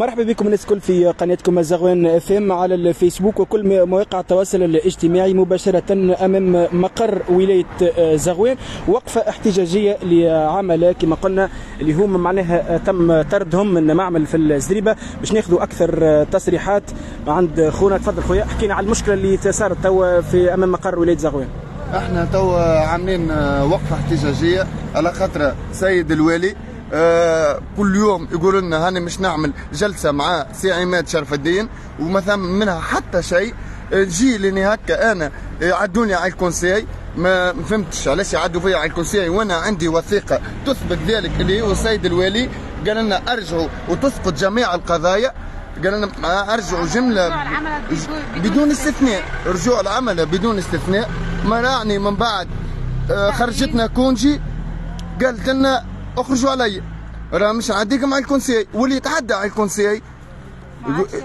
مرحبا بكم الناس الكل في قناتكم زغوان اف ام على الفيسبوك وكل مواقع التواصل الاجتماعي مباشرة امام مقر ولاية زغوان. وقفة احتجاجية لعملة كما قلنا اللي هم معناها تم طردهم من معمل في الزريبة. باش ناخذوا اكثر تصريحات عند خونا. تفضل خويا، حكينا على المشكلة اللي صارت توا في امام مقر ولاية زغوان. احنا توا عاملين وقفة احتجاجية على خاطر سيد الوالي كل يوم يقول لنا هاني مش نعمل جلسه مع سي عماد شرف الدين وما ثم منها حتى شيء. نجي لاني هكا انا يعدوني على الكونساي، ما فهمتش علاش يعدوا فيا على الكونساي وانا عندي وثيقه تثبت ذلك اللي هو السيد الوالي قال لنا ارجعوا وتسقط جميع القضايا. قال لنا ارجعوا جمله بدون استثناء، رجوع العمل بدون استثناء. ما راني من بعد خرجتنا كونجي قالت لنا اخرجوا علي، راه مش نعديكم على الكونساي، واللي يتعدى على الكونساي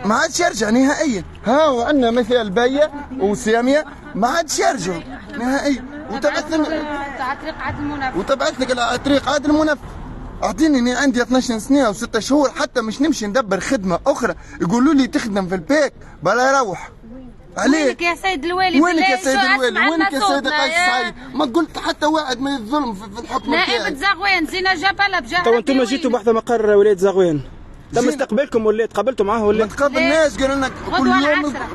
ما عادش يرجع نهائيا. ها وعندنا مثال باية وسامية ما عادش يرجعوا نهائيا. وتبعث لك على طريق عادل المنفذ. اعطيني اني عندي 12 سنه و6 شهور حتى مش نمشي ندبر خدمه اخرى، يقولوا لي تخدم في الباك بلا يروح. وينك يا سيد الوالي؟ وينك يا سيد الوالي؟ وينك يا سيد قيس سعيد؟ ما قلت حتى واحد من الظلم في الحكم تاعي. نائب زغوان زينة جبلة بجاه. تو انتم جيتوا بحث مقر ولاية زغوان، تم استقبالكم ولا تقابلتوا معاه ولا؟ ما تقابلناش، قالوا لنا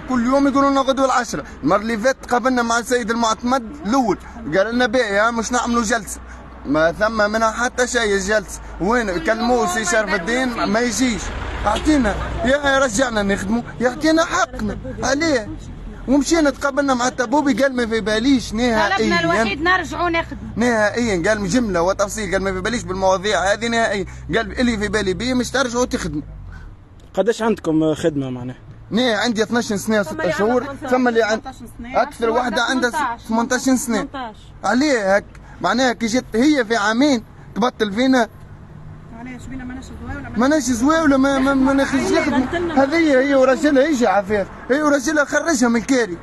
كل يوم يقولوا لنا غدوه العشرة. المره اللي فاتت تقابلنا مع السيد المعتمد الاول قال لنا باهي مش نعملوا جلسه، ما ثم منها حتى شيء. الجلسه وين؟ يكلموه سي شرف الدين ما يجيش. اعطينا يا رجعنا نخدموا يعطينا حقنا عليه. ومشينا تقابلنا مع التبوبي قال ما في باليش نهائيا. طلبنا الوحيد نرجعوا نخدم نهائيا، قال جمله وتفصيل، قال ما في باليش بالمواضيع هذه نهائيا. قال اللي في بالي بيه مش ترجعوا تخدموا. قداش عندكم خدمه معناها؟ عندي 12 سنه و6 شهور، ثم اللي عند اكثر واحدة عندها 18 سنه. عليه هك معناها كي جت هي في عامين تبطل فينا. ماناش زواوله ولا ما ناخذش نخدم. هذه هي ورجلها يجي عفاف، هي ورجلها خرجها من الكاري.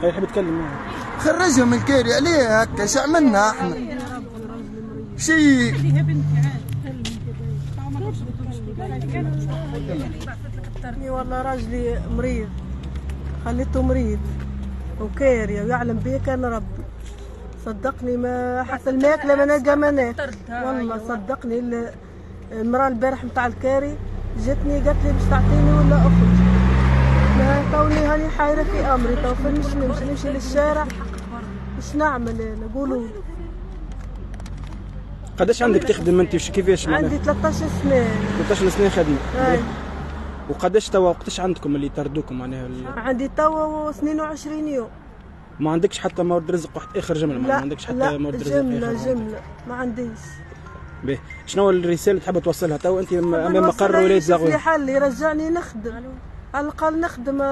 هي يحب يتكلم معها. خرجها من الكاري عليه هكا. اش عملنا احنا؟ شيء والله راجلي مريض، خليته مريض وكاري ويعلم بيه كان ربي. صدقني ما حتى الماكله ما نلقى مناك. والله صدقني المراه البارح نتاع الكاري جتني قالت لي باش تعطيني ولا اخرج. ما توني هاني حايره في امري. تو فين نمشي للشارع باش نعمل انا؟ قولوا. قداش عندك تخدم انت كيفاش معناها؟ عندي 13 سنه. 13 سنه خدمه. اي. وقداش توا وقتاش عندكم اللي طردوكم معناها؟ عندي توا 22 يوم. ما عندكش حتى مورد رزق واحد اخر جمله؟ ما عندكش حتى مورد رزق جمله ما عنديش. باهي، شنو الرساله اللي تحب توصلها تو انت امام مقر ولايه زغوان؟ لي حل يرجعني نخدم، على الاقل نخدم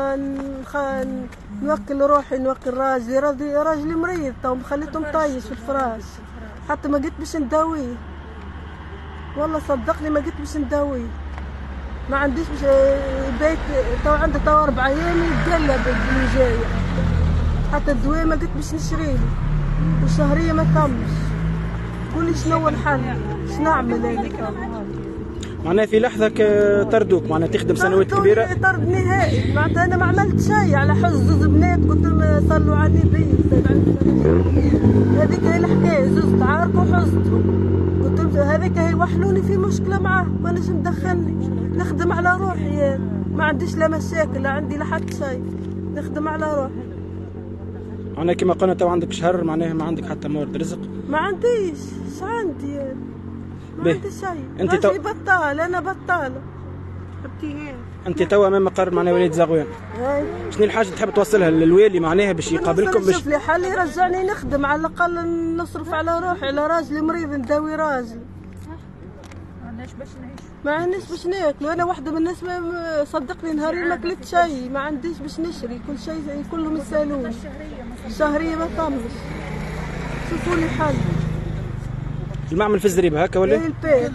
نوكل روحي نوكل راجلي مريض تو خليته مطيش في الفراش حتى ما قلت باش نداويه. والله صدقني ما قلت باش نداويه. ما عنديش باش بيت تو عنده تو 4 ايام يتقلب اللي جايه. حتى الدواء ما قلت باش نشريه والشهريه ما تمش. قولي شنو الحل؟ اش نعمل انا؟ معناها في لحظه طردوك معناها تخدم سنوات كبيره؟ طرد نهائي. معناتها انا ما عملت شيء على حز زوز بنات قلت لهم صلوا على النبي. هذيك هي الحكايه، زوز تعاركوا حزتهم. قلت لهم هذيك هي وحلوني في مشكله معاه مانيش مدخلني. نخدم على روحي ما عنديش لا مشاكل لا عندي لا حتى شيء. نخدم على روحي. أنا كما قلنا تو عندك شهر معناها ما عندك حتى مورد رزق؟ ما عنديش. اش عندي؟ ما عندي شيء. انت بطال. انا بطاله. انت تو امام مقر معناها ولايه زغوان. شنو الحاجه اللي تحب توصلها للوالي معناها باش يقابلكم؟ باش يشوف لي حل يرجعني نخدم على الاقل نصرف على روحي، على راجلي مريض نداوي راجلي. ما عنديش باش ناكل. وانا واحده من الناس صدقني نهارين ما اكلت شيء. ما عنديش باش نشري كل شيء كلهم يسالوني. الشهريه ما طمش. شوفوا لي حل. المعمل في الزريبه هكا ولا؟ البيت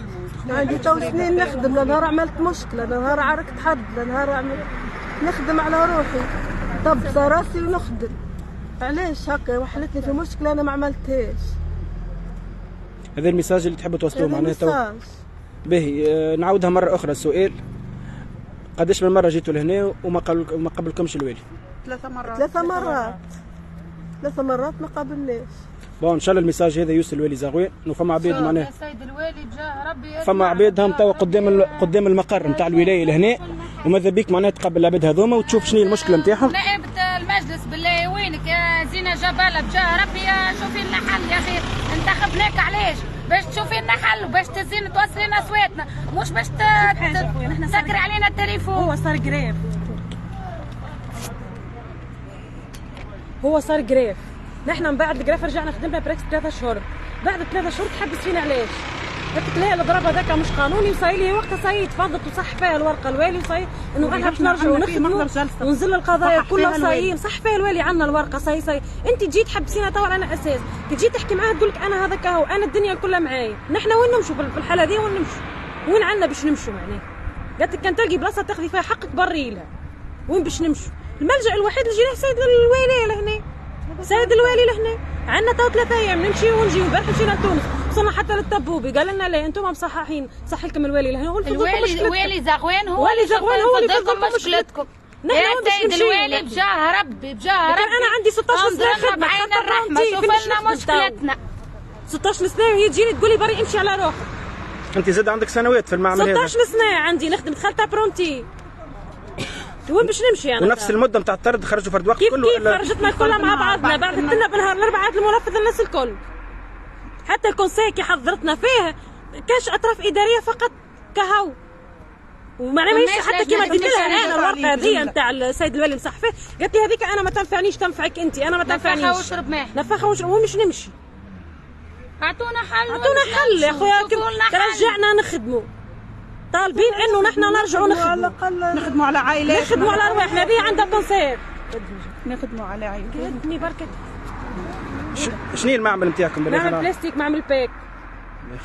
عندي تو سنين نخدم. لا نهار عملت مشكله، لا نهار عركت حد، لا نهار عملت نخدم على روحي. طب راسي ونخدم. علاش هكا وحلتني في مشكله انا ما عملتهاش؟ هذا الميساج اللي تحب توصلوه معناها تو؟ باهي، نعاودها مره اخرى السؤال. قداش من مره جيتوا لهنا وما قبلكمش الوالي؟ 3 مرات ما قابلناش. بون ان شاء الله الميساج هذا يوصل الوالي زغوان، وفما عباد معناها يا سيد الوالي بجاه ربي فما عباد هم توا قدام المقر نتاع الولايه لهنا، وماذا بيك معناها تقبل العباد هذوما وتشوف شنو هي المشكله نتاعهم. نائبة المجلس بالله وينك يا زينة جبالة بجاه ربي شوفي لنا حل يا اخي، انتخبناك علاش؟ باش تشوفي لنا حل وباش تزين توصلي لنا اصواتنا، مش باش تسكري علينا التليفون. هو صار جريف، هو صار جريف. نحن من بعد الجريف رجعنا خدمنا بريكس 3 شهور، بعد 3 شهور تحبس فينا علاش؟ قلت لك لا الضرب هذاك مش قانوني، وصاير لي وقتها صاير تفضلت وصح فيها الورقه الوالي، وصاير انه احنا باش نرجعوا نخدموا ونزل القضايا كلها صايرين صح فيها الوالي عندنا الورقه صاير. انت تجي تحبسينا توا على اساس تجي تحكي معاه تقول لك انا هذاك اهو انا الدنيا كلها معايا، نحن وين نمشوا في الحاله دي؟ وين نمشوا؟ وين عندنا باش نمشوا معناه؟ قالت لك كان تلقي بلاصه تاخذي فيها حقك بري لها، وين باش نمشوا؟ الملجا الوحيد اللي جينا سيد الوالي لهنا، سيد الوالي لهنا عندنا تو 3 ايام نمشي ونجي، وبارح مشينا لتونس وصلنا حتى للتبوبي قال لنا لا انتم مصححين صح لكم الوالي لهنا. هو الوالي زغوان هو اللي يفضلكم مشكلتكم. يا سيد الوالي بجاه ربي بجاه ربي انا عندي 16 سنه خدمه بعين الرحمه شوف لنا مشكلتنا. 16 سنه وهي تجيني تقولي بري امشي على روحك. انت زاد عندك سنوات في المعمل هذا. 16 سنه عندي نخدم دخلت برونتي. وين باش نمشي انا؟ ونفس المده نتاع الطرد خرجوا فرد وقت كله؟ كيف خرجتنا كلها مع بعضنا بعثتنا بنهار الاربعاء المنفذ الناس الكل. حتى الكونساي كي حضرتنا فيه كاش اطراف اداريه فقط كهو. ومعناها ماهيش حتى كيما قلت لها انا الورقه هذه نتاع السيد الوالي مصح فيه، قالت لي هذيك انا ما تنفعنيش تنفعك انت، انا ما تنفعنيش. نفخها وشرب ماء. نفخها وشرب وين باش نمشي؟ اعطونا حل. اعطونا حل يا خويا، ترجعنا نخدموا. طالبين انه نحن نرجعوا نخدموا على عائلات، نخدموا على ارواحنا. هذه عندها كونسير نخدموا على عائلات. قدمي بركه. شنو هي المعمل نتاعكم بالله؟ معمل بلاستيك، معمل باك.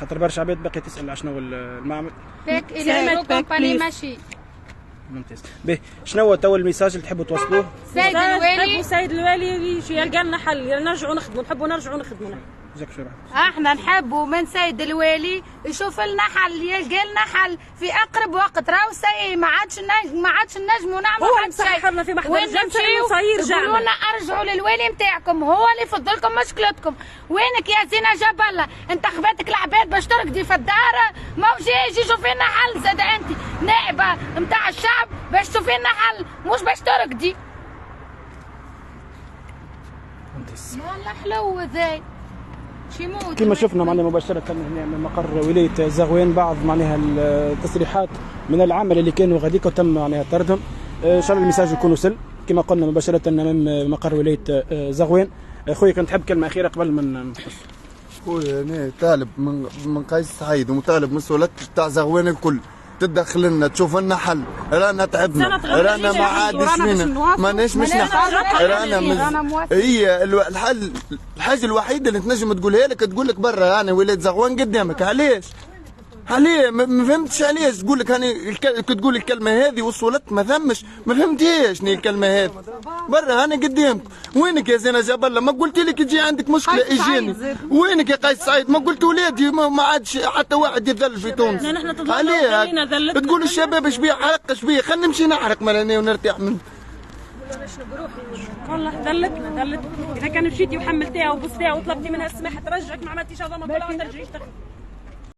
خاطر برشا عباد باقي تسال على شنو المعمل. باك الى كومباني ماشي. ممتاز. باهي شنو هو تو الميساج اللي تحبوا توصلوه؟ سيد الوالي، سيد الوالي يجي يلقى لنا حل، نرجعوا نخدموا، نحبوا نرجعوا نخدموا. احنا نحبوا من سيد الوالي يشوف لنا حل، يلقى لنا حل في اقرب وقت. راهو سي ما عادش نجموا نعملوا هو حتى شيء. مسحرنا في محضر الجلسه صاير يقولوا لنا ارجعوا للوالي نتاعكم، هو اللي يفضلكم مشكلتكم. وينك يا زينه جبله؟ انتخبتك العباد باش ترقدي في الدار، ما يجي يشوف لنا حل. زاد انت نائبه نتاع الشعب باش تشوفي لنا حل، مش باش ترقدي. والله حلو ذاي كما شفنا معناها مباشرة من مقر ولاية زغوان بعض معناها التصريحات من العمل اللي كانوا غاديك وتم معناها طردهم. ان شاء الله الميساج يكون وصل كما قلنا مباشرة امام مقر ولاية زغوان. خويا كنت تحب كلمة أخيرة قبل ما نخلص؟ خويا أنا طالب من قيس سعيد ومطالب من سلطة تاع زغوان الكل تدخل لنا تشوف لنا حل. رانا تعبنا، رانا ما عادش فينا، ماناش مش رانا هي الحل. الحاجه الوحيده اللي تنجم تقولها لك تقول لك برا انا ولايه زغوان قدامك. علاش؟ عليه ما فهمتش علاش تقول لك هاني تقول الكلمه هذه وصلت ما ثمش، ما فهمتيش شنو الكلمه هذه. برا انا قدامك. وينك يا زينه جبله؟ ما قلت لك تجي عندك مشكله اجيني. وينك يا قيس سعيد؟ ما قلت ولادي ما عادش حتى واحد يذل في تونس. عليه تقول الشباب اش بيه حرق اش بيه؟ خلينا نمشي نحرق مالاني ونرتاح من والله ذلتنا. اذا كان مشيتي وحملتيها وبستيها وطلبتي منها السماح ترجعك ما عملتيش هذا ما كلها ما ترجعيش.